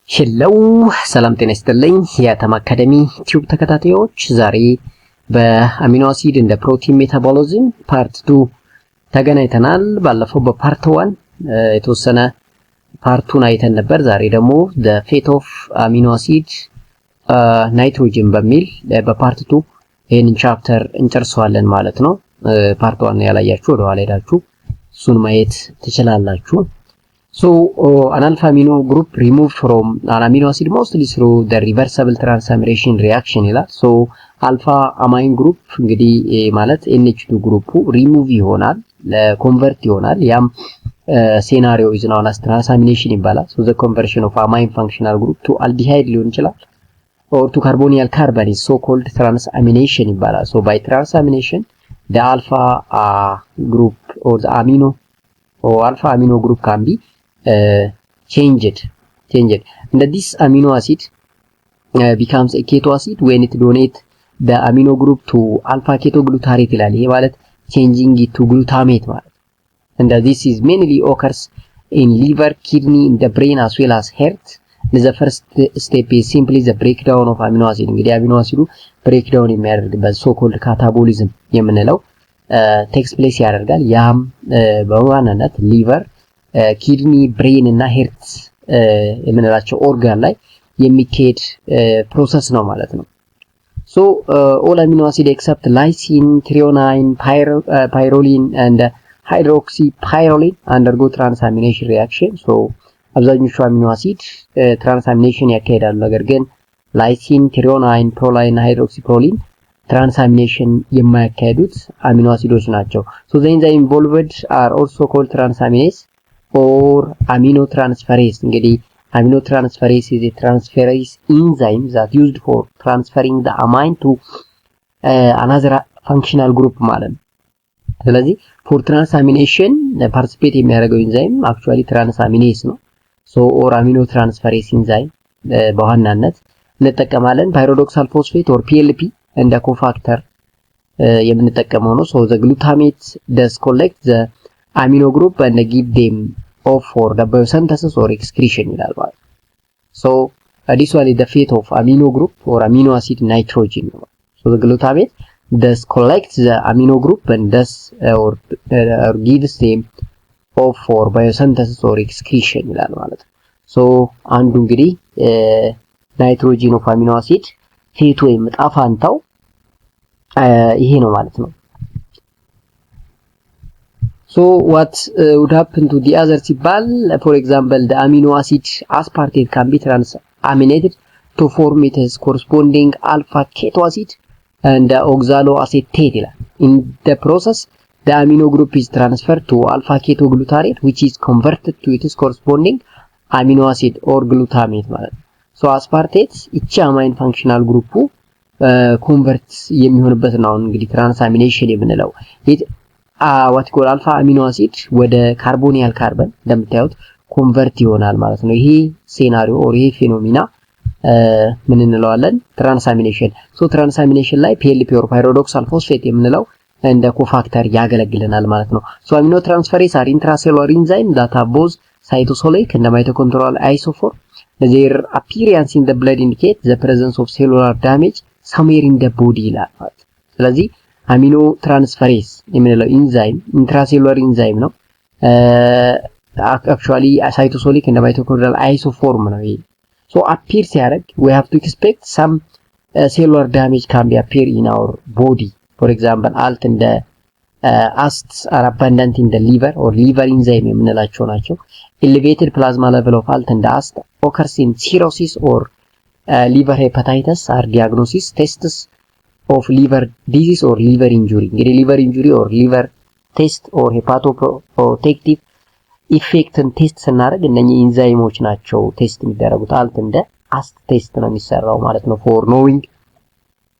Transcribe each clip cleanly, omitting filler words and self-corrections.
ሄሎ ሰላም ጤና ይስጥልኝ የአተም አካዳሚ ቲዩብ ተከታታዮች፣ ዛሬ በአሚኖ አሲድ እንደ ፕሮቲን ሜታቦሊዝም ፓርት 2 ተገናኝተናል። ባለፈው በፓርት 1 የተወሰነ ፓርቱን አይተን ነበር። ዛሬ ደግሞ the fate of amino acid nitrogen በሚል በፓርት 2 ይሄንን ቻፕተር እንጨርሰዋለን ማለት ነው። ፓርት 1 ያላያችሁ ወደ ኋላ ሄዳችሁ እሱን ማየት ትችላላችሁ። So an alpha amino group removed from an amino acid mostly through the reversible transformation reaction ይላል። So alpha amine group እንግዲህ ማለት NH2 ግሩፑ ሪሙቭ ይሆናል ለኮንቨርት ይሆናል። ያም scenario is known as transamination ይባላል። So the conversion of amine functional group to aldehyde ሊሆን ይችላል or to carbonyl carbon is so called transamination ይባላል። So by transamination the alpha group or the amino or alpha amino group can be changed and this amino acid becomes a keto acid when it donate the amino group to alpha ketoglutarate ይላል። ይሄ ማለት changing it to glutamate ማለት and this is mainly occurs in liver, kidney, in the brain as well as heart. The first step is simply the breakdown of amino acid. እንግዲህ አሚኖ አሲዱ breakdown የሚያደርግበት so called catabolism የምንለው takes place ያደርጋል። ያም በዋናነት liver, ኪድኒ፣ ብሬን እና ሄርት የምንላቸው ኦርጋን ላይ የሚካሄድ ፕሮሰስ ነው ማለት ነው። So all amino acid except lysine, threonine, pyrroline and hydroxypyrroline undergo transamination reaction. So አብዛኞቹ አሚኖ አሲድ ትራንሳሚኔሽን ያካሂዳሉ። ነገር ግን ላይሲን፣ ትሪዮናይን፣ ፕሮላይን እና ሃይድሮክሲፕሮሊን ትራንሳሚኔሽን የማያካሂዱት አሚኖ አሲዶች ናቸው። So the enzyme involved are also called transaminase or aminotransferase. እንግዲህ aminotransferase is a transferase enzyme that used for transferring the amine to another functional group ማለት ነው። ስለዚህ for transamination participate የሚያደርገው ኢንዛይም actually transaminase ነው። so or aminotransferase enzyme በዋናነት እንጠቀማለን። pyridoxal phosphate or PLP እንደ ኮፋክተር የምንጠቀመው ነው። so the glutamate does collect the amino group and give them off for the biosynthesis or excretion ይላል ማለት። so this one is the fate of amino group or amino acid nitrogen. So the glutamate does collect the amino group and does or gives them off for biosynthesis or excretion ይላል ማለት። so አንዱ እንግዲህ nitrogen of amino acid ፌቱ ወይም ጣፋንታው ይሄ ነው ማለት ነው። So what would happen to the other ሲባል for example the amino acid aspartate can be transaminated to form its corresponding alpha keto acid and oxaloacetate ይላል። In the process the amino group is transferred to alpha ketoglutarate which is converted to its corresponding amino acid or glutamate ማለት ነው። So aspartate እቺ አማይን ፋንክሽናል ግሩፑ ኮንቨርት የሚሆንበት ነው እንግዲህ ትራንሳሚኔሽን የምንለው። what called alpha amino acid ወደ ካርቦኒያል ካርበን እንደምታዩት ኮንቨርት ይሆናል ማለት ነው። ይሄ ሴናሪዮ ኦር ይሄ ፌኖሜና ምን እንለዋለን? ትራንሳሚኔሽን። so ትራንሳሚኔሽን ላይ PLP or pyridoxal phosphate የምንለው እንደ ኮፋክተር ያገለግለናል ማለት ነው። so aminotransferase are intracellular enzyme that have both cytosolic and mitochondrial isophore. their appearance in the blood indicate the presence of cellular damage somewhere in the body ይላል ማለት። ስለዚህ አሚኖ ትራንስፈሬስ የምንለው ኢንዛይም ኢንትራሴሉላር ኢንዛይም ነው። actually cytosolic and mitochondrial isoform ነው ይሄ። so appear ሲያደርግ we have to expect some cellular damage can be appear in our body. for example alt and asts are abundant in the liver or liver enzyme የምንላቸው ናቸው። elevated plasma level of alt and ast occurs in cirrhosis or liver hepatitis are diagnosis tests of liver disease or liver injury. እንግዲህ liver injury or liver test or hepatoprotective effect ቴስት ስናደርግ እነኚህ ኢንዛይሞች ናቸው ቴስት የሚደረጉት። አልት እንደ አስት ቴስት ነው የሚሰራው ማለት ነው for knowing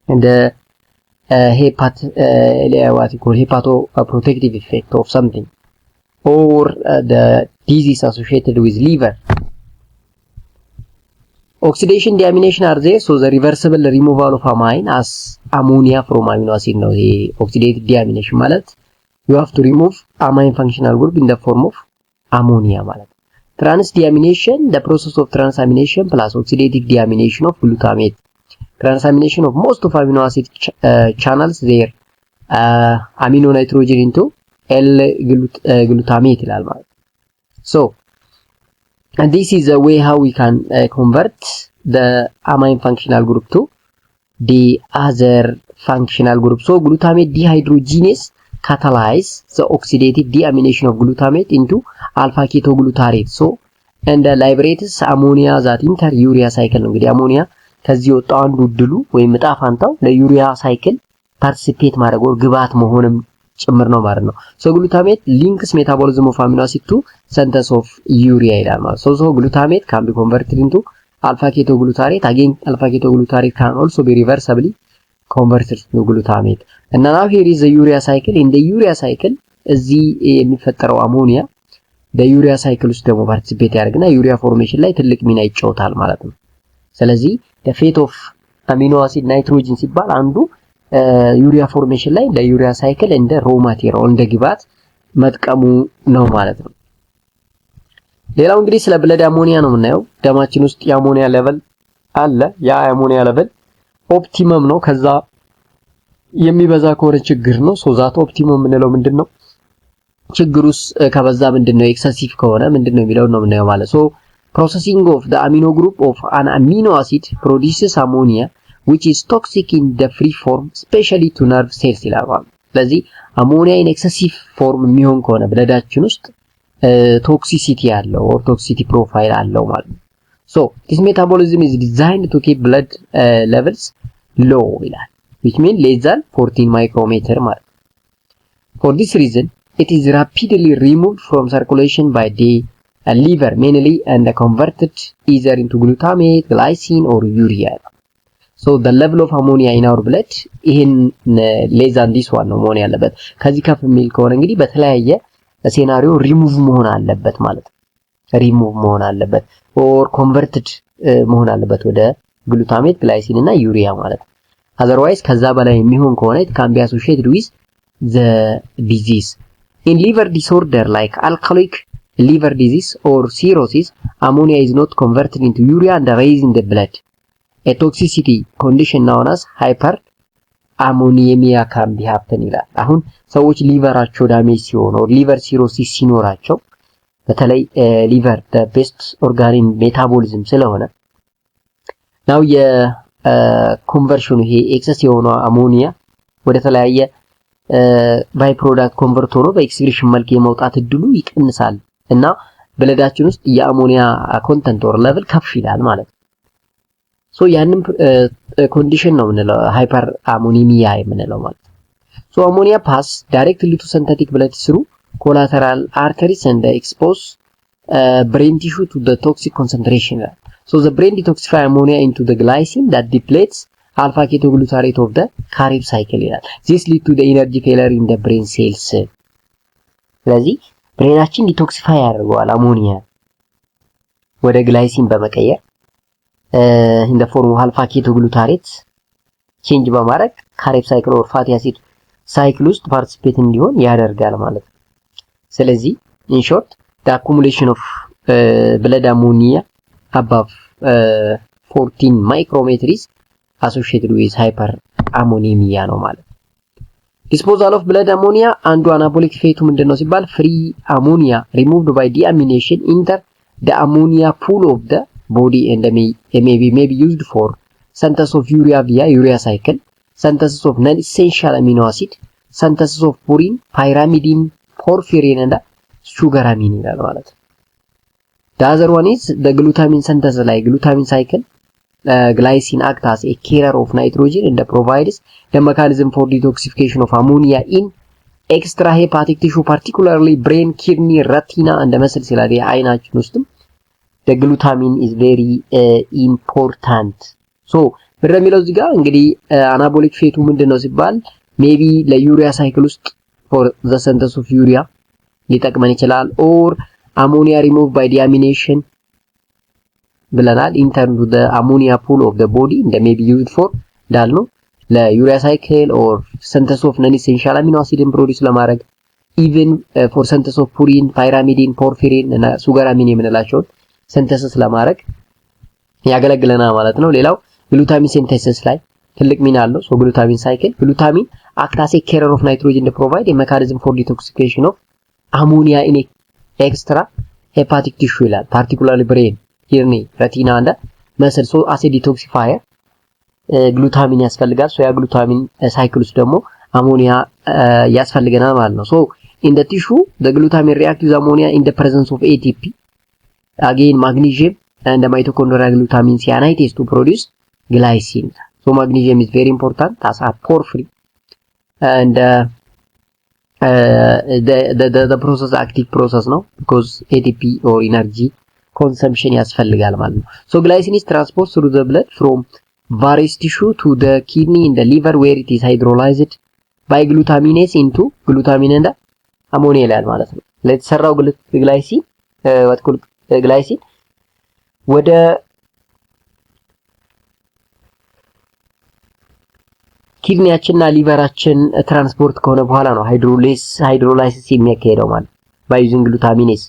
the hepatoprotective effect of something or the disease associated with liver. Oxidation deamination are there, so the reversible removal of amine as ammonia from amino acid ነው። ይሄ oxidative deamination ማለት you have to remove amine functional group in the form of ammonia ማለት። Transdeamination, the process of transamination plus oxidative deamination of glutamate. Transamination of most of amino acid channels their amino nitrogen into L-glutamate. So, and this is a way how we can convert the amine functional group to the other functional group. So, glutamate dehydrogenase catalyze the oxidative deamination of glutamate into alpha ketoglutarate. So, and liberates ammonia that enter urea cycle. እንግዲህ አሞኒያ ከዚህ ወጣው አንዱ ድሉ ወይም ጣፋንታው ለዩሪያ ሳይክል ፓርቲሲፔት ማድረግ ወር ግባት መሆንም ጭምር ነው ማለት ነው። So glutamate links metabolism of amino acid to synthesis of urea ይላል ማለት ነው። So glutamate can be converted into alpha ketoglutarate. Again, alpha ketoglutarate can also be reversibly converted to glutamate. And now here is the urea cycle. In the urea cycle እዚህ የሚፈጠረው አሞኒያ በዩሪያ ሳይክል ውስጥ ደግሞ ፓርቲሲፔት ያደርግና ዩሪያ ፎርሜሽን ላይ ትልቅ ሚና ይጫወታል ማለት ነው። ስለዚህ the fate of amino acid nitrogen ሲባል አንዱ ዩሪያ ፎርሜሽን ላይ ለዩሪያ ሳይክል እንደ ሮ ማቴሪያል እንደ ግብዓት መጥቀሙ ነው ማለት ነው። ሌላው እንግዲህ ስለ ብለድ አሞኒያ ነው የምናየው። ደማችን ውስጥ የአሞኒያ ሌቨል አለ። ያ የአሞኒያ ሌቨል ኦፕቲመም ነው። ከዛ የሚበዛ ከሆነ ችግር ነው። ዛት ኦፕቲመም የምንለው ምንድነው? ችግሩስ ከበዛ ምንድነው? ኤክሰሲቭ ከሆነ ምንድነው የሚለው ነው የምናየው ማለት ነው። Processing of the amino group of an amino acid produces ammonia which is toxic in the free form, especially to nerve cells ይላል። ስለዚህ አሞኒያ in excessive form የሚሆን ከሆነ ብለዳችን ውስጥ ቶክሲሲቲ ያለው or toxicity profile አለው ማለት ነው። So this metabolism is designed to keep blood levels low ይላል, which means less than 14 micrometer ማለት ነው. For this reason it is rapidly removed from circulation by the liver mainly and converted either into glutamate, glycine or urea. So the level of ammonia in our blood ይሄን less than this one ነው መሆን ያለበት። ከዚህ ከፍ የሚል ከሆነ እንግዲህ በተለያየ ሴናሪዮ ሪሙቭ መሆን አለበት ማለት ነው። ሪሙቭ መሆን አለበት or converted መሆን አለበት ወደ glutamate, glycine እና urea ማለት ነው። otherwise ከዛ በላይ የሚሆን ከሆነ it can be associated with the disease. In liver disorder like alcoholic liver disease or cirrhosis, ammonia is not converted into urea and raised in the blood. A toxicity condition known as hyperammonemia can be happen ይላል። አሁን ሰዎች ሊቨራቸው ዳሜጅ ሲሆን or liver cirrhosis ሲኖራቸው በተለይ liver the best organ in metabolism ስለሆነ now የኮንቨርሽኑ ይሄ ኤክሰስ የሆነው አሞኒያ ወደ ተለያየ ባይ ፕሮዳክት ኮንቨርት ሆኖ በኤክስክሪሽን መልክ የመውጣት እድሉ ይቀንሳል እና ብለዳችን ውስጥ የአሞኒያ ኮንተንት ኦር ሌቭል ከፍ ይላል ማለት ነው። ሶ ያንን ኮንዲሽን ነው የምንለው ሃይፐር አሞኒሚያ የምንለው ማለት ነው። ሶ አሞኒያ ፓስ ዳይሬክትሊ ቱ ሲንተቲክ ብለድ ስሩ ኮላተራል አርተሪስ ኤንድ ኤክስፖዝ brain tissue to the toxic concentration. So the brain detoxify ammonia into the glycine that depletes alpha ketoglutarate of the Krebs cycle ይላል። This lead to the energy failure in the brain cells. ስለዚህ ብሬናችን ዲቶክሲፋይ ያደርገዋል አሞኒያ ወደ ግላይሲን በመቀየር in the form of alpha ketoglutarate change በማድረግ Krebs cycle or fatty acid cycle ውስጥ participate እንዲሆን ያደርጋል ማለት ነው። ስለዚህ in short the accumulation of blood ammonia above 14 micrometer is associated with hyperammonemia ነው ማለት ነው። disposal of blood ammonia አንዱ anabolic effect ምንድነው ሲባል free ammonia removed by deamination enter the ammonia pool of the body and may be used for synthesis of urea via urea cycle, synthesis of non-essential amino acid, synthesis of purine, pyrimidine, porphyrin and sugaramine ይላል ማለት ነው። the other one is the glutamine synthesis like glutamine cycle. Glycine acts as a carrier of nitrogen and provides the mechanism for detoxification of ammonia in extrahepatic tissue, particularly brain, kidney, retina and the muscles. The አይናችን ውስጥም the glutamine is very important. So በሚለው እዚህ ጋር እንግዲህ anabolic effect ምንድነው ሲባል maybe ለዩሪያ ሳይክል ውስጥ for the synthesis of urea ሊጠቅመን ይችላል or ammonia removed by deamination ብለናል enter to the ammonia pool of the body and may be used for እንዳልነው ለዩሪያ ሳይክል or synthesis of non-essential amino acid produce ለማድረግ ኢቭን ፎር ሲንተሲስ ኦፍ ፑሪን፣ ፓይራሚዲን፣ ፖርፊሪን እና ሱጋራሚን የምንላቸውን ሲንተሲስ ለማድረግ ያገለግለናል ማለት ነው። ሌላው ግሉታሚን ሲንተሲስ ላይ ትልቅ ሚና አለው። ሶ ግሉታሚን ሳይክል ግሉታሚን አክት አስ ኤ ካሪየር ኦፍ ናይትሮጅን ፕሮቫይድ ኤ ሜካኒዝም ፎር ዲቶክሲፊኬሽን ኦፍ አሞኒያ ኢን ኤክስትራ ሄፓቲክ ቲሹ ይላል። ፓርቲኩላርሊ ብሬን፣ ኪድኒ፣ ረቲና እና መስል ሶ አስ ኤ ዲቶክሲፋየር ግሉታሚን ያስፈልጋል። ሶ ያ ግሉታሚን ሳይክል ውስጥ ደግሞ አሞኒያ ያስፈልገናል ማለት ነው። ሶ ኢን ዘ ቲሹ ዘ ግሉታሚን ሪአክት ዊዝ አሞኒያ ኢን ዘ ፕሬዘንስ ኦፍ ኤቲፒ አጌን ማግኒዥየም and the mitochondrial glutamine cyanidase to produce glycine. So magnesium is very important as a porphyrin and the process active process now because ATP or energy consumption ያስፈልጋል ማለት ነው። So glycine is transported through the blood from various tissue to the kidney in the liver where it is hydrolyzed by glutaminase into glutamine and ammonia ይላል ማለት ነው። ለተሰራው ግላይሲን ግላይሲን ወደ ኪድኒያችንና ሊቨራችን ትራንስፖርት ከሆነ በኋላ ነው ሃይድሮላይሲስ የሚያካሄደው ማለት by using glutamines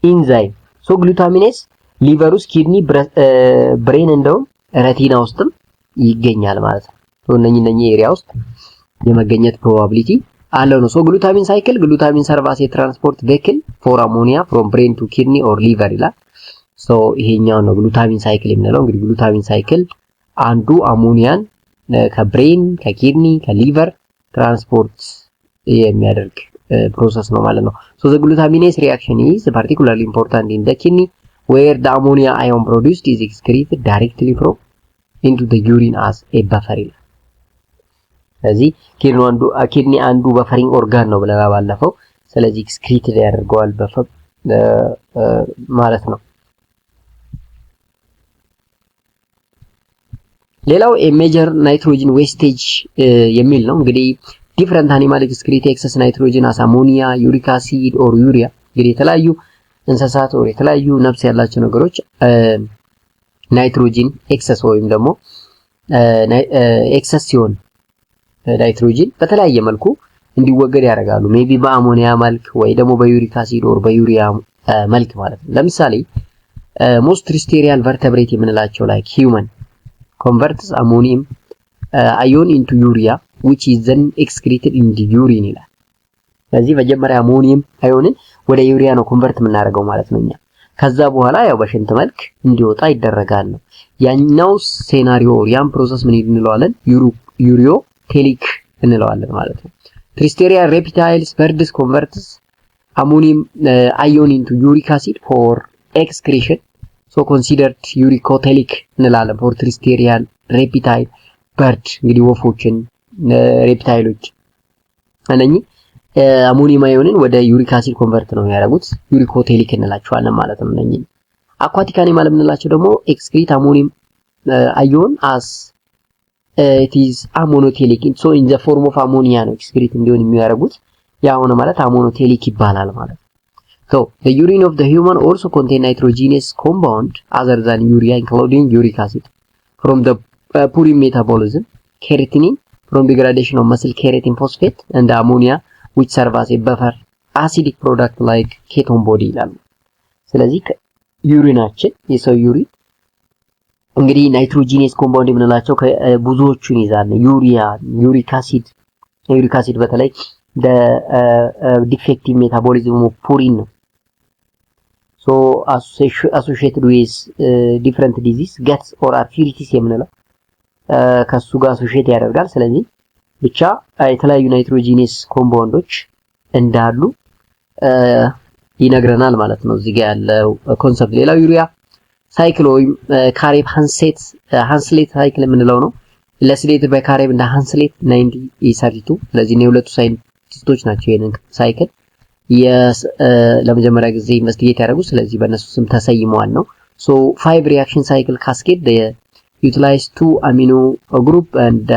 ኢንዛይም። ሶ ግሉታሚኔስ ሊቨር ውስጥ፣ ኪድኒ፣ ብሬን እንደውም ረቲና ውስጥም ይገኛል ማለት ነው። ሶ እነኚህ ኤሪያ ውስጥ የመገኘት ፕሮባቢሊቲ አለው ነው። ሶ ግሉታሚን ሳይክል ግሉታሚን ሰርቫስ የትራንስፖርት ቬክል ፎር አሞኒያ ፍሮም ብሬን ቱ ኪድኒ ኦር ሊቨር ይላል። ሶ ይሄኛው ነው ግሉታሚን ሳይክል የምንለው። እንግዲህ ግሉታሚን ሳይክል አንዱ አሞኒያን ከብሬን፣ ከኪድኒ፣ ከሊቨር ትራንስፖርት የሚያደርግ ፕሮሰስ ነው ማለት ነው። ሶ the glutamines reaction is particularly important in the kidney where the ammonia ion produced is excreted directly from into the urine as a buffer ይላል። ስለዚህ ኪድኒ አንዱ በፈሪንግ ኦርጋን ነው ብለና ባለፈው። ስለዚህ ኤክስክሪትድ ያደርገዋል በፈብ ማለት ነው። ሌላው ሜጀር ናይትሮጅን ዌስቴጅ የሚል ነው። እንግዲህ ዲፈረንት አኒማል ኤክስክሪት ኤክሰስ ናይትሮጅን አስ አሞኒያ፣ ዩሪክ አሲድ ኦር ዩሪያ። እንግዲህ የተለያዩ እንስሳት ኦር የተለያዩ ነፍስ ያላቸው ነገሮች ናይትሮጅን ኤክሰስ ወይም ደግሞ ኤክሰስ ሲሆን ናይትሮጅን በተለያየ መልኩ እንዲወገድ ያደርጋሉ። ሜቢ በአሞኒያ መልክ ወይ ደግሞ በዩሪክ አሲድ ኦር በዩሪያ መልክ ማለት ነው። ለምሳሌ ሞስት ተርስትሪያል ቨርተብሬት የምንላቸው ላይክ ሂውመን converts ammonium ion into urea which is then excreted in the urine ይላል። ስለዚህ መጀመሪያ አሞኒየም አዮንን ወደ ዩሪያ ነው ኮንቨርት የምናደርገው ማለት ነው እኛ። ከዛ በኋላ ያው በሽንት መልክ እንዲወጣ ይደረጋል ነው። ያኛው ሴናሪዮ ያን ፕሮሰስ ምን እንለዋለን? ዩሪዮቴሊክ እንለዋለን ማለት ነው። Tristerial reptiles birds converts ammonium ion into uric acid for excretion. So considered uricotelic እንላለን for tristerial reptile bird። እንግዲህ ወፎችን ሬፕታይሎች እነኚህ አሞኒየም አዮንን ወደ ዩሪክ አሲድ ኮንቨርት ነው የሚያደርጉት፣ ዩሪኮቴሊክ እንላቸዋለን ማለት ነው። እነኚህ አኳቲክ አኒማል የምንላቸው ደግሞ ኤክስክሪት አሞኒየም አዮን as it is ammoniotelic so in the form of ammonia ነው ኤክስክሪት እንዲሆን የሚያደርጉት። ያ ሆነ ማለት አሞኖቴሊክ ይባላል ማለት ነው። So the urine of the human also contain nitrogenous compound other than urea including uric acid from the purine metabolism, creatinine from degradation of muscle keratin phosphate and the ammonia which serve as a buffer acidic product like ketone body ይላሉ። ስለዚህ ዩሪናችን የሰው ዩሪን እንግዲህ ናይትሮጂነስ ኮምፓውንድ የምንላቸው ብዙዎቹን ይዛል። ዩሪያ፣ ዩሪክ አሲድ በተለይ ዲፌክቲቭ ሜታቦሊዝም ኦፍ ፑሪን ነው። ሶ associated with different disease guts or arthritis የምንለው ከሱ ጋር አሶሺየት ያደርጋል። ስለዚህ ብቻ የተለያዩ ናይትሮጂነስ ኮምፓውንዶች እንዳሉ ይነግረናል ማለት ነው እዚህ ጋር ያለው ኮንሰፕት። ሌላው ዩሪያ ሳይክል ወይም ካሬብ ሃንስሌት ሳይክል የምንለው ነው። ለስሌት በካሬብ እና ሃንስሌት 1932። ስለዚህ ነው ሁለቱ ሳይንቲስቶች ናቸው ይሄንን ሳይክል ለመጀመሪያ ጊዜ ኢንቨስቲጌት ያደረጉት። ስለዚህ በእነሱ ስም ተሰይመዋል ነው። ሶ 5 reaction cycle cascade they utilize 2 amino group and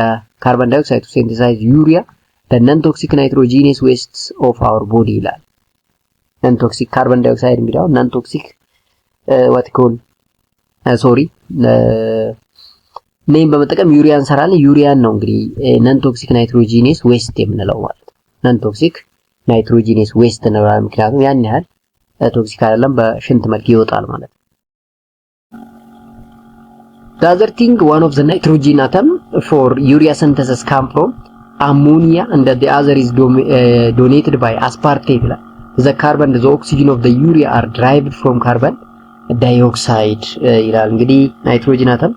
carbon dioxide to synthesize urea the non-toxic nitrogenous wastes of our body ይላል። non-toxic carbon dioxide እንግዲህ non-toxic what call ኔም በመጠቀም ዩሪያ እንሰራለን። ዩሪያን ነው እንግዲህ non-toxic nitrogenous waste የምንለው ማለት ነው። non-toxic ናይትሮጂነስ ዌስት ነው። ምክንያቱም ያን ያህል ቶክሲክ አይደለም፣ በሽንት መልክ ይወጣል ማለት ነው። The other thing, one of the nitrogen atom for urea synthesis come from ammonia and the other is donated by aspartate. The carbon, the oxygen of the urea are derived from carbon dioxide ይላል። እንግዲህ ናይትሮጅን አተም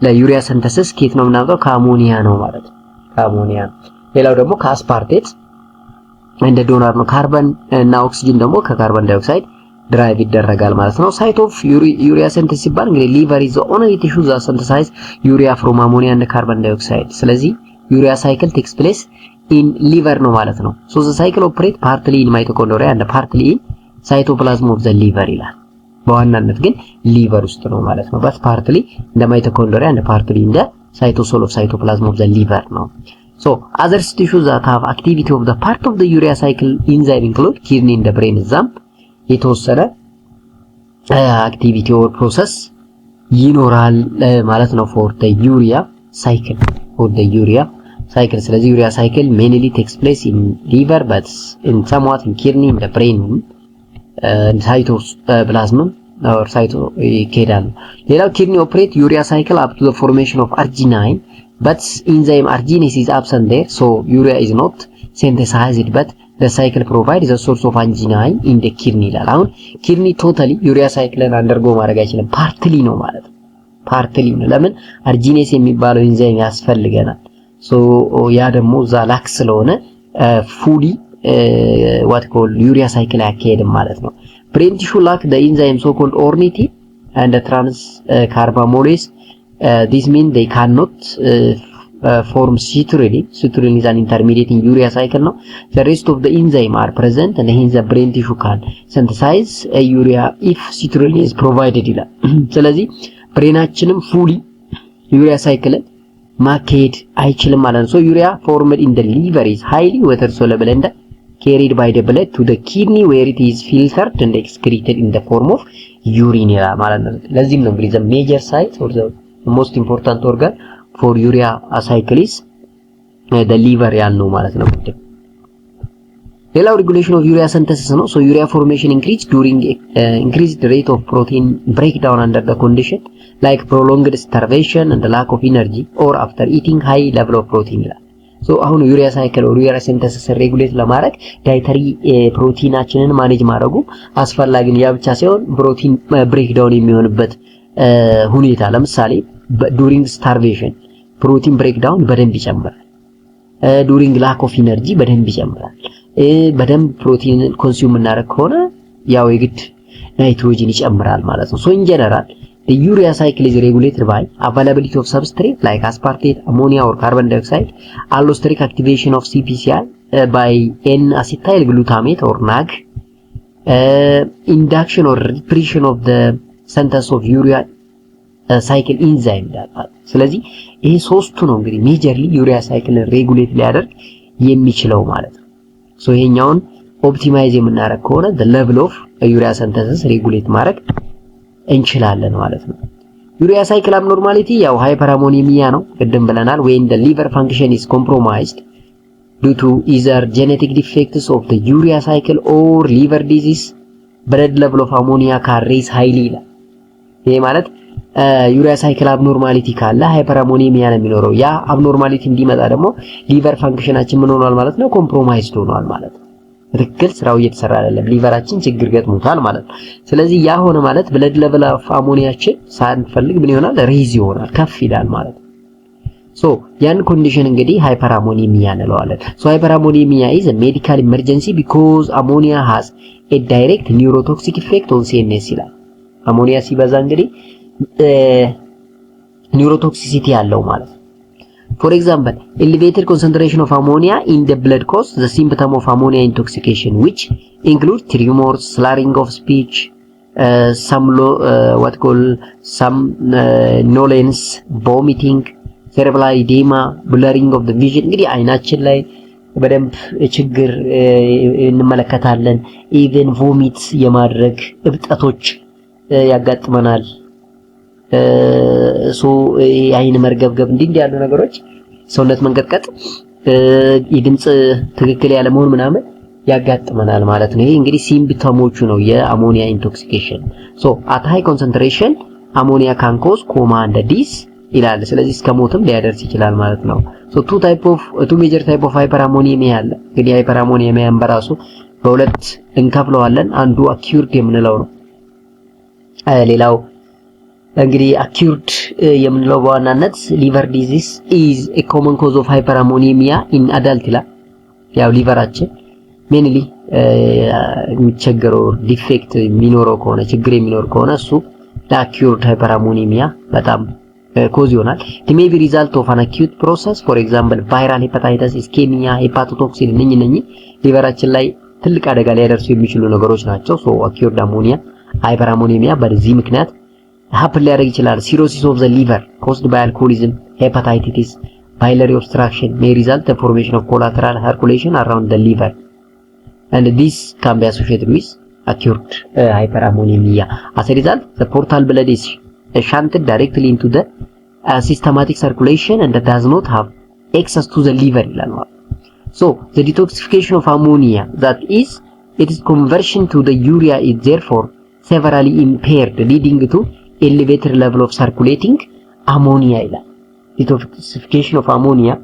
ለዩሪያ ሲንተሲስ ከየት ነው የምናመጣው? ከአሞኒያ ነው ማለት ነው። ከአሞኒያ። ሌላው ደግሞ ከአስፓርቴት እንደ ዶናር ነው። ካርበን እና ኦክሲጅን ደግሞ ከካርበን ዳይኦክሳይድ ድራይቭ ይደረጋል ማለት ነው። ሳይት ኦፍ ዩሪያ ሲንተሲስ ሲባል እንግዲህ ሊቨር ኢዝ ዘ ኦንሊ ቲሹ ዛት ሲንተሳይዝ ዩሪያ ፍሮም አሞኒያ እና ካርበን ዳይኦክሳይድ። ስለዚህ ዩሪያ ሳይክል ቴክስ ፕሌስ ኢን ሊቨር ነው ማለት ነው። ሶ ዘ ሳይክል ኦፕሬት ፓርትሊ ኢን ማይቶኮንድሪያ እና ፓርትሊ ኢን ሳይቶፕላዝም ኦፍ ዘ ሊቨር ይላል። በዋናነት ግን ሊቨር ውስጥ ነው ማለት ነው። በት ፓርትሊ እንደ ማይቶኮንድሪያ እና ፓርትሊ እንደ ሳይቶሶል ኦፍ ሳይቶፕላዝም ኦፍ ዘ ሊቨር ነው። ሶ አዘር ቲሹስ ዛት ሃቭ አክቲቪቲ ኦፍ ዘ ፓርት ኦፍ ዘ ዩሪያ ሳይክል ኢንዛይም ኢንክሉድ ኪድኒ እንደ ብሬን እዛም የተወሰነ አክቲቪቲ ኦር ፕሮሰስ ይኖራል ማለት ነው ፎር ዘ ዩሪያ ሳይክል ፎር ዘ ዩሪያ ሳይክል። ስለዚህ ዩሪያ ሳይክል ሜንሊ ቴክስ ፕሌስ ኢን ሊቨር በት ኢን ሰምዋት ኢን ኪድኒ ኢን ዘ ብሬን ሳይቶፕላዝም ኦር ሳይቶ ይኬዳል። ሌላው ኪድኒ ኦፕሬት ዩሪያ ሳይክል አፕ ቱ ዘ ፎርሜሽን ኦፍ አርጂናይን በት ኢንዛይም አርጂኔስ ኢዝ አብሰንት ዴር ሶ ዩሪያ ኢዝ ኖት ሲንተሳይዝድ በት the cycle provides a source of angina in the kidney ይላል። አሁን ኪድኒ ቶታሊ ዩሪያ ሳይክልን አንደርጎ ማድረግ አይችልም። ፓርትሊ ነው ማለት ነው። ፓርትሊ ነው። ለምን? አርጂኔስ የሚባለው ኢንዛይም ያስፈልገናል። ሶ ያ ደግሞ እዛ ላክ ስለሆነ ፉሊ what called ዩሪያ ሳይክል አያካሄድም ማለት ነው። brain tissue lack the enzyme so called ornithine and the trans carbamylase this mean they cannot form citrulline. Citrulline is an intermediate in urea cycle now. The rest of the enzyme are present and hence the brain tissue can synthesize a urea if citrulline is provided ይላል። ስለዚህ ብሬናችንም ፉሊ ዩሪያ ሳይክልን ማካሄድ አይችልም ማለት ነው። so urea formed in the liver is highly water soluble and carried by the blood to the kidney where it is filtered and excreted in the form of urine ይላል ማለት ነው። ለዚህም ነው እንግዲህ the major site or the most important organ for urea cycle is the liver ያልነው ማለት ነው። ሌላው regulation of urea synthesis ነው። so urea formation increase during increased rate of protein breakdown under the condition like prolonged starvation and the lack of energy or after eating high level of protein ይላል። so አሁን ዩሪያ ሳይክል or urea synthesis ሬጉሌት ለማድረግ ዳይተሪ ፕሮቲናችንን ማኔጅ ማድረጉ አስፈላጊ ነው። ያ ብቻ ሳይሆን ፕሮቲን ብሬክዳውን የሚሆንበት ሁኔታ ለምሳሌ during starvation ፕሮቲን ብሬክዳውን በደንብ ይጨምራል። ዱሪንግ ላክ ኦፍ ኢነርጂ በደንብ ይጨምራል። በደንብ ፕሮቲን ኮንሱም እናደርግ ከሆነ ያው የግድ ናይትሮጂን ይጨምራል ማለት ነው። ሶ ኢን ጀነራል the urea cycle is regulated by availability of substrate like aspartate, ammonia or carbon dioxide, allosteric activation of CPCI by N-acetyl glutamate or NAG, induction or repression of the synthesis of urea ሳይክል ኢንዛይም ይላል። ስለዚህ ይሄ ሶስቱ ነው እንግዲህ ሜጀርሊ ዩሪያ ሳይክልን ሬጉሌት ሊያደርግ የሚችለው ማለት ነው። ሶ ይሄኛውን ኦፕቲማይዝ የምናደርግ ከሆነ the level of ዩሪያ ሲንተሲስ ሬጉሌት ማድረግ እንችላለን ማለት ነው። ዩሪያ ሳይክል አብኖርማሊቲ ያው ሃይፐርአሞኒሚያ ነው ቅድም ብለናል። when the liver function is compromised due to either genetic defects of the urea cycle or liver disease blood level of ammonia can rise highly ይላል። ይሄ ማለት ዩሪያ ሳይክል አብኖርማሊቲ ካለ ሃይፐርአሞኒሚያ ነው የሚኖረው። ያ አብኖርማሊቲ እንዲመጣ ደግሞ ሊቨር ፋንክሽናችን ምን ሆኗል ማለት ነው? ኮምፕሮማይዝድ ሆኗል ማለት ነው። ትክክል ስራው እየተሰራ አይደለም፣ ሊቨራችን ችግር ገጥሞታል ማለት ነው። ስለዚህ ያ ሆነ ማለት ብለድ ሌቭል ኦፍ አሞኒያችን ሳንፈልግ ምን ይሆናል? ሬዝ ይሆናል፣ ከፍ ይላል ማለት ነው። ሶ ያን ኮንዲሽን እንግዲህ ሃይፐርአሞኒሚያ እንለዋለን። ሶ ሃይፐርአሞኒሚያ ኢዝ a medical emergency because ammonia has a direct neurotoxic effect on CNS ይላል። አሞኒያ ሲበዛ እንግዲህ ኒውሮቶክሲሲቲ ያለው ማለት ነው። for example elevated concentration of ammonia in the blood causes the symptom of ammonia intoxication which include tremors, slurring of speech, somnolence, vomiting, cerebral edema, blurring of the vision እንግዲህ አይናችን ላይ በደንብ ችግር እንመለከታለን። ኢቨን ቮሚት የማድረግ እብጠቶች ያጋጥመናል። ሶ የአይን መርገብገብ እንዲህ ያሉ ነገሮች፣ ሰውነት መንቀጥቀጥ፣ የድምጽ ትክክል ያለ መሆን ምናምን ያጋጥመናል ማለት ነው። ይሄ እንግዲህ ሲምፕተሞቹ ነው የአሞኒያ ኢንቶክሲኬሽን። ሶ አት ሃይ ኮንሰንትሬሽን አሞኒያ ካን ኮዝ ኮማ እንደ ዲስ ይላል። ስለዚህ እስከ ሞትም ሊያደርስ ይችላል ማለት ነው። ሶ ቱ ሜጀር ታይፕ ኦፍ ሃይፐርአሞኒሚያ አለ። እንግዲህ ሃይፐርአሞኒሚያን በራሱ በሁለት እንከፍለዋለን። አንዱ አኪዩርድ የምንለው ነው። ሌላው እንግዲህ አኪዩርድ የምንለው በዋናነት ሊቨር ዲዚዝ ኢዝ ኤ ኮመን ኮዝ ኦፍ ሃይፐርአሞኒሚያ ኢን አዳልት ይላል። ያው ሊቨራችን ሜንሊ የሚቸገረው ዲፌክት የሚኖረው ከሆነ ችግር የሚኖር ከሆነ እሱ ለአኪዩርድ ሃይፐርአሞኒሚያ በጣም ኮዝ ይሆናል። it may be result of an acute process, for example viral hepatitis, ischemia, hepatotoxin እነኚህ ሊቨራችን ላይ ትልቅ አደጋ ሊያደርሱ የሚችሉ ነገሮች ናቸው። ሶ acute ammonia hyperammonemia በዚህ ምክንያት happen ሊያደርግ ይችላል። cirrhosis of the liver caused by alcoholism, hepatitis, biliary obstruction may result the formation of collateral circulation around the liver, and this can be associated with acute hyperammonemia. As a result, the portal blood is shunted directly into the systematic circulation and does not have access to the liver. So the detoxification of ammonia, that is its conversion to the urea, is therefore severely impaired, leading to elevated level of circulating ammonia. Detoxification of ammonia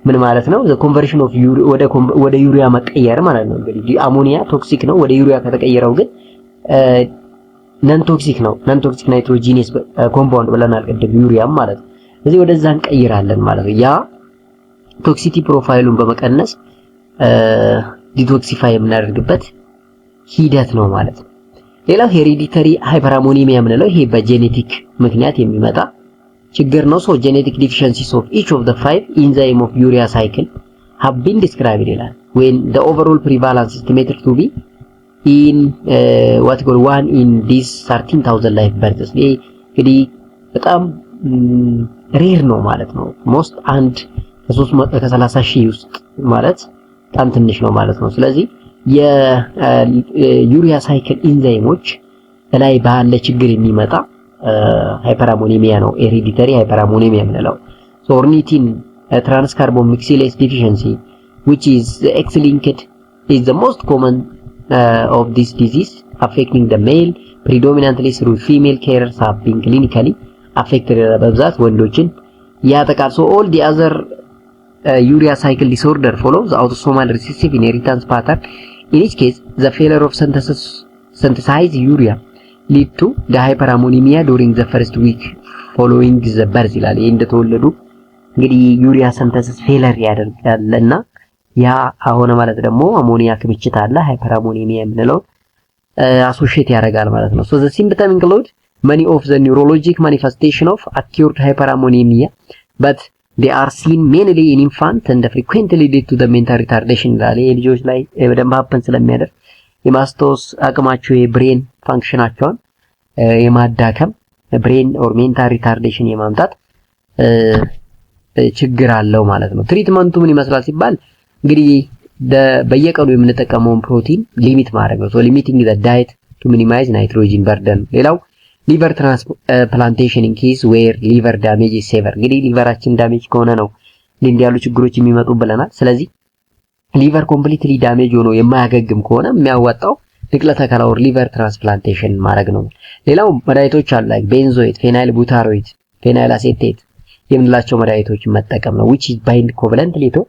ምን ማለት ነው? the conversion of ወደ ዩሪያ መቀየር ማለት ነው። እንግዲህ አሞኒያ ቶክሲክ ነው። ወደ ዩሪያ ከተቀየረው ግን ነን ቶክሲክ ነው። ነን ቶክሲክ ናይትሮጂነስ ኮምፓውንድ ብለናል ቅድም ዩሪያም ማለት ነው። ስለዚህ ወደዛ እንቀይራለን ማለት ነው። ያ ቶክሲቲ ፕሮፋይሉን በመቀነስ ዲቶክሲፋይ የምናደርግበት ሂደት ነው ማለት ነው። ሌላው ሄሪዲተሪ ሃይፐርአሞኒሚያ የምንለው ይሄ በጄኔቲክ ምክንያት የሚመጣ ችግር ነው። ሶ ጄኔቲክ ዲፊሸንሲስ ኦፍ each of the 5 enzyme of urea cycle have been described ይላል። when the overall prevalence is estimated to be in what called 1 in these 13,000 live births. ይሄ እንግዲህ በጣም ሬር ነው ማለት ነው። ሞስት አንድ ከ30,000 ውስጥ ማለት በጣም ትንሽ ነው ማለት ነው። ስለዚህ የዩሪያ ሳይክል ኢንዛይሞች ላይ ባለ ችግር የሚመጣ ሃይፐርአሞኒሚያ ነው ሄሪዲተሪ ሃይፐርአሞኒሚያ የምንለው። ሶ ኦርኒቲን transcarbamylase deficiency, which is X-linked, is the most common of this disease, affecting the male predominantly through female carriers have been clinically affected በብዛት ወንዶችን ያጠቃል። So all the other urea cycle disorder follows autosomal recessive inheritance pattern. In each case, the failure of synthesize urea lead to the hyperammonemia during the first week following the birth ይላል። ይሄ እንደተወለዱ እንግዲህ ዩሪያ ሲንተሲስ ፌለር ያደርጋልና ያ አሁን ማለት ደግሞ አሞኒያ ክምችት አለ ሃይፐርአሞኒሚያ የምንለው አሶሺየት ያደርጋል ማለት ነው። so the symptoms include many of the neurologic manifestation of acute hyperammonemia, but they are seen mainly in infant and frequently lead to the mental retardation ይላል። ይሄ ልጆች ላይ በደንብ ሀፕን ስለሚያደርግ የማስታወስ አቅማቸው የብሬን ፋንክሽናቸውን የማዳከም ብሬን ኦር ሜንታል ሪታርዴሽን የማምጣት ችግር አለው ማለት ነው። ትሪትመንቱ ምን ይመስላል ሲባል እንግዲህ በየቀኑ የምንጠቀመውን ፕሮቲን ሊሚት ማድረግ ነው። ሶ ሊሚቲንግ ዘ ዳይት ቱ ሚኒማይዝ ናይትሮጂን በርደን። ሌላው ሊቨር ትራንስፕላንቴሽን ኢን ኬዝ ዌር ሊቨር ዳሜጅ ኢዝ ሴቨር። እንግዲህ ሊቨራችን ዳሜጅ ከሆነ ነው እንዲህ ያሉ ችግሮች የሚመጡ ብለናል። ስለዚህ ሊቨር ኮምፕሊትሊ ዳሜጅ ሆኖ የማያገግም ከሆነ የሚያዋጣው ንቅለ ተከላ ኦር ሊቨር ትራንስፕላንቴሽን ማድረግ ነው። ሌላው መድኃኒቶች አሉ ላይክ ቤንዞይት፣ ፌናይል ቡታሮይት፣ ፌናይል አሴቴት የምንላቸው መድኃኒቶችን መጠቀም ነው። which is bind covalently to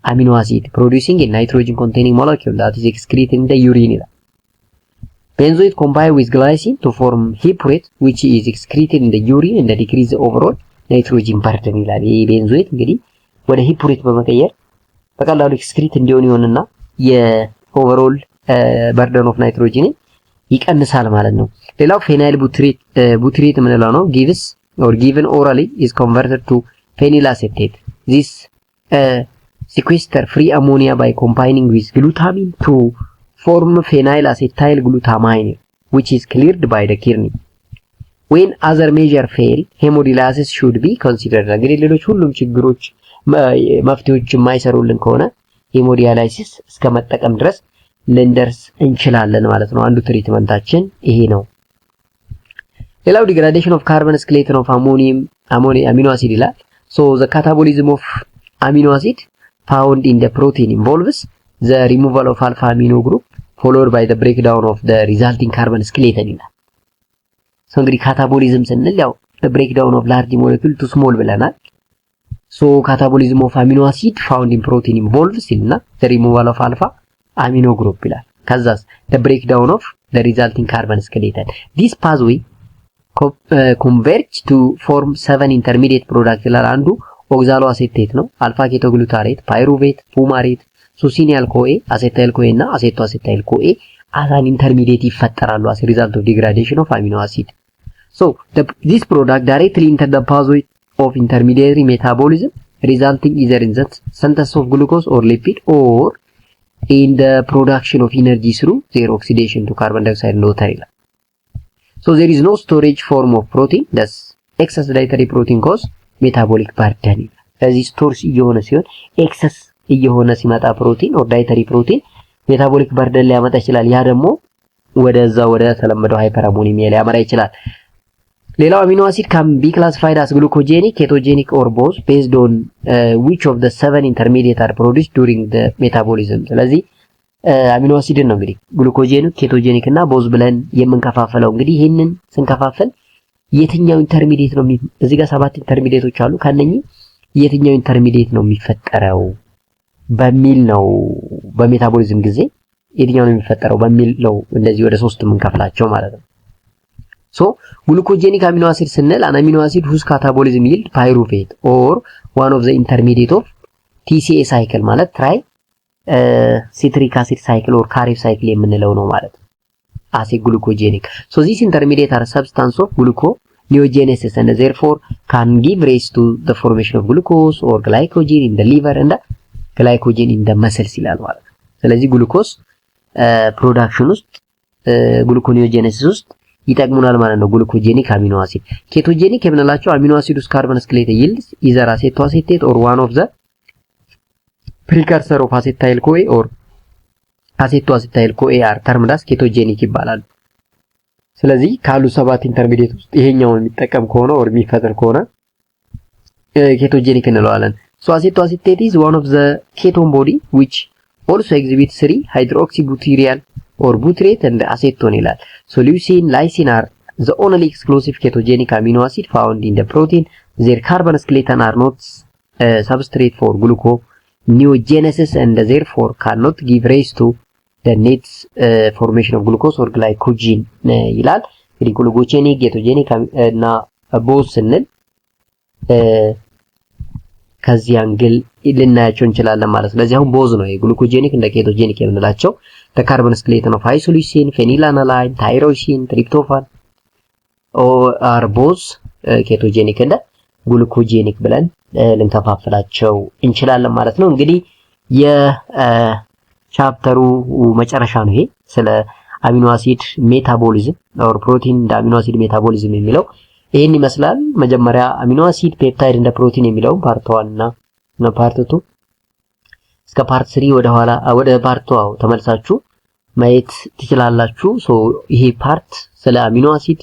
amino acid producing a nitrogen containing molecule that is excreted in the urine ይላል። benzoate combine with glycine to form hippurate which is excreted in the urine and decrease the overall nitrogen burden ይላል። ይሄ ቤንዞይት እንግዲህ ወደ ሂፑሬት በመቀየር በቀላሉ ኤክስክሪት እንዲሆን ይሆንና የኦቨርኦል በርደን ኦፍ ናይትሮጂን ይቀንሳል ማለት ነው። ሌላው ፌናይል ቡትሬት የምንለው ነው gives or given orally is converted to phenyl acetate. This sequester free ammonia by combining with glutamine to form phenyl acetyl glutamine which is cleared by the kidney. When other measure fail, hemodialysis should be considered. እንግዲህ ሌሎች ሁሉም ችግሮች መፍትሄዎች የማይሰሩልን ከሆነ ሄሞዲያላይሲስ እስከ መጠቀም ድረስ ልንደርስ እንችላለን ማለት ነው። አንዱ ትሪትመንታችን ይሄ ነው። ሌላው ዲግራዴሽን ኦፍ ካርበን ስኬሌተን ኦፍ አሚኖ አሲድ ይላል። so the catabolism of amino acid found in the protein involves the removal of alpha amino group followed by the breakdown of the resulting carbon skeleton ይላል። ሶ እንግዲህ ካታቦሊዝም ስንል ያው the breakdown of large molecule to small ብለናል። ሶ ካታቦሊዝም of amino acid found in protein involves ይልና the removal of alpha amino group ይላል። ከዛስ the breakdown of the resulting carbon skeleton. This pathway converge to form 7 intermediate products ይላል። አንዱ ኦክዛሎ አሴቴት ነው፣ አልፋ ኬቶግሉታሬት፣ ፓይሩቬት፣ ፉማሬት፣ ሱሲኒያል ኮኤ፣ አሴታይል ኮኤ እና አሴቶ አሴታይል ኮኤ as an intermediate ይፈጠራሉ as a result of degradation of amino acid. So this product directly enter the pathway of intermediary metabolism resulting either in the synthesis of glucose or lipid or in the production of energy through their oxidation to carbon dioxide and water. So there is no storage form of protein, thus excess dietary protein cause metabolic burden. ስለዚህ ስቶርስ እየሆነ ሲሆን ኤክሰስ እየሆነ ሲመጣ ፕሮቲን or dietary protein ሜታቦሊክ በርደን ሊያመጣ ይችላል። ያ ደግሞ ወደዛ ወደ ተለመደው ሃይፐርአሞኒሚያ ሊያመራ ይችላል። ሌላው አሚኖ አሲድ can be classified as glucogenic, ketogenic or both based on which of the 7 intermediate are produced during the metabolism. ስለዚህ አሚኖ አሲድን ነው እንግዲህ ግሉኮጄኒክ፣ ኬቶጄኒክ እና ቦዝ ብለን የምንከፋፈለው። እንግዲህ ይሄንን ስንከፋፈል የትኛው ኢንተርሚዲየት ነው እዚህ ጋር 7 ኢንተርሚዲየቶች አሉ። ከነኚህ የትኛው ኢንተርሚዲየት ነው የሚፈጠረው በሚል ነው በሜታቦሊዝም ጊዜ የትኛው ነው የሚፈጠረው በሚል ነው እንደዚህ ወደ 3 የምንከፍላቸው ማለት ነው። ሶ ግሉኮጄኒክ አሚኖ አሲድ ስንል አን አሚኖ አሲድ whose catabolism yield pyruvate or one of the intermediate of TCA cycle ማለት ትራይ citric acid cycle or carif cycle የምንለው ነው ማለት ነው። as a glucogenic. So these intermediate are substance of gluconeogenesis and therefore can give rise to the formation of glucose or glycogen in the liver and glycogen in the muscles ይላል ማለት ነው። ስለዚህ ግሉኮስ ፕሮዳክሽን ውስጥ ግሉኮኒዮጀኔሲስ ውስጥ ይጠቅሙናል ማለት ነው ግሉኮጄኒክ አሚኖ አሲድ። ኬቶጄኒክ የምንላቸው አሚኖ አሲድ ውስጥ ካርበን ስክሌት ይልድ ኢዘር አሴቶ አሴቴት or one of the precursor of acetyl CoA or አሴቶ አሴታይል ኮኤ are termed as ketogenic ይባላል። ስለዚህ ካሉ 7 ኢንተርሚዲየት ውስጥ ይሄኛውን የሚጠቀም ከሆነ or የሚፈጥር ከሆነ ኬቶጄኒክ እንለዋለን። So aceto acetate is one of the ketone body which also exhibits 3 hydroxybutyryl or butyrate and acetone ይላል። So leucine, lysine are the only exclusive ketogenic amino acid found in the protein. Their carbon skeleton are not substrate for gluconeogenesis and therefore cannot give rise to the net formation of glucose or glycogen ይላል። እንግዲህ ግሉኮጄኒክ ኬቶጄኒክ እና ቦዝ ስንል ከዚህ አንግል ልናያቸው እንችላለን ማለት ነው። ስለዚህ አሁን ቦዝ ነው የግሉኮጄኒክ እንደ ኬቶጄኒክ የምንላቸው the skeleton of isoleucine, phenylalanine, tyrosine, tryptophan are both ketogenic and glucogenic ብለን ልንከፋፍላቸው እንችላለን ማለት ነው። እንግዲህ የቻፕተሩ መጨረሻ ነው ይሄ ስለ አሚኖ አሲድ ሜታቦሊዝም or ፕሮቲን እንደ አሚኖ አሲድ ሜታቦሊዝም የሚለው ይሄን ይመስላል። መጀመሪያ አሚኖ አሲድ ፔፕታይድ እንደ ፕሮቲን የሚለው ፓርት 1 እና ፓርት 2 እስከ ፓርት 3 ወደ ፓርት 2 ተመልሳችሁ ማየት ትችላላችሁ። ሶ ይሄ ፓርት ስለ አሚኖ አሲድ፣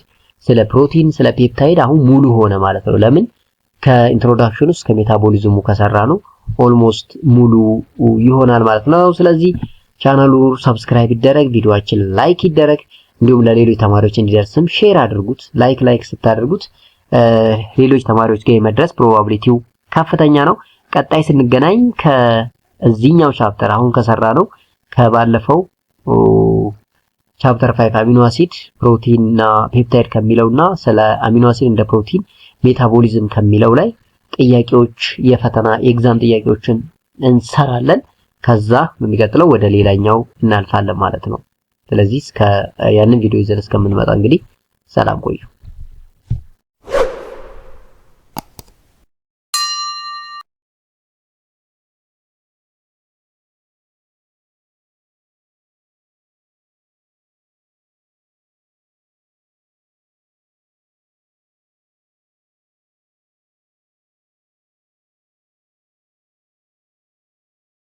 ስለ ፕሮቲን፣ ስለ ፔፕታይድ አሁን ሙሉ ሆነ ማለት ነው። ለምን ከኢንትሮዳክሽን እስከ ሜታቦሊዝሙ ከሰራ ነው ኦልሞስት ሙሉ ይሆናል ማለት ነው። ስለዚህ ቻናሉ ሰብስክራይብ ይደረግ፣ ቪዲዮአችን ላይክ ይደረግ፣ እንዲሁም ለሌሎች ተማሪዎች እንዲደርስም ሼር አድርጉት። ላይክ ስታደርጉት ሌሎች ተማሪዎች ጋር የመድረስ ፕሮባቢሊቲው ከፍተኛ ነው። ቀጣይ ስንገናኝ ከዚህኛው ቻፕተር አሁን ከሰራ ነው ከባለፈው ቻፕተር 5 አሚኖ አሲድ ፕሮቲን እና ፔፕታይድ ከሚለውና ስለ አሚኖ አሲድ እንደ ፕሮቲን ሜታቦሊዝም ከሚለው ላይ ጥያቄዎች የፈተና ኤግዛም ጥያቄዎችን እንሰራለን። ከዛ በሚቀጥለው ወደ ሌላኛው እናልፋለን ማለት ነው። ስለዚህ ያንን ቪዲዮ ይዘን እስከምንመጣ እንግዲህ ሰላም ቆዩ።